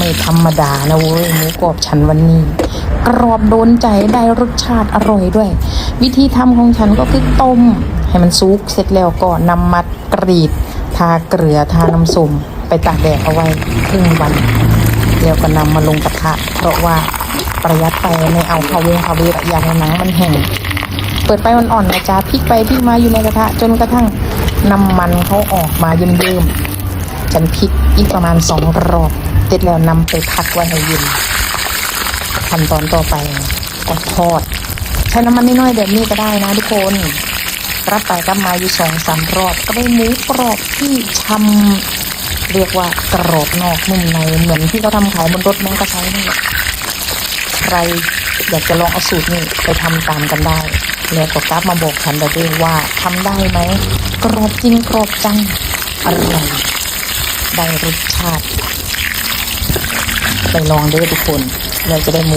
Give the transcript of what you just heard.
ไม่ธรรมดานะเว้ยหมูกรอบฉันวันนี้กรอบโดนใจได้รสชาติอร่อยด้วยวิธีทำของฉันก็คือต้มให้มันสุกเสร็จแล้วก็นำมากรีดทาเกลือทาน้ำส้มไปตากแดดเอาไว้ครึ่งวันแล้วก็นำมาลงกระทะเพราะว่าประหยัดไปไม่เอาข้าวเวทอยากให้หนังมันแห้งเปิดไฟอ่อนๆนะจ๊ะพลิกไปพลิกมาอยู่ในกระทะจนกระทั่งน้ำมันเขาออกมาเยิ้มๆฉันพลิกอีกประมาณ2 รอบเสร็จแล้วนำไปพักไว้ให้เย็นขั้นตอนต่อไปก็ทอดใช้น้ำมันน้อยๆแบบนี้ก็ได้นะทุกคนรับไปรับมาอยู่2-3 รอบก็ได้หมูกรอบที่ช่ำเรียกว่ากรอบนอกนุ่มในเหมือนที่เขาทำขายบนรถแมงกะไซนี่แหละใครอยากจะลองเอาสูตรนี้ไปทำตามกันได้แล้วก็กลับมาบอกฉันได้ด้วยว่าทำได้ไหมกรอบจริงกรอบจังอร่อยได้รสชาติไปลองเด้อทุกคนเราจะได้หมู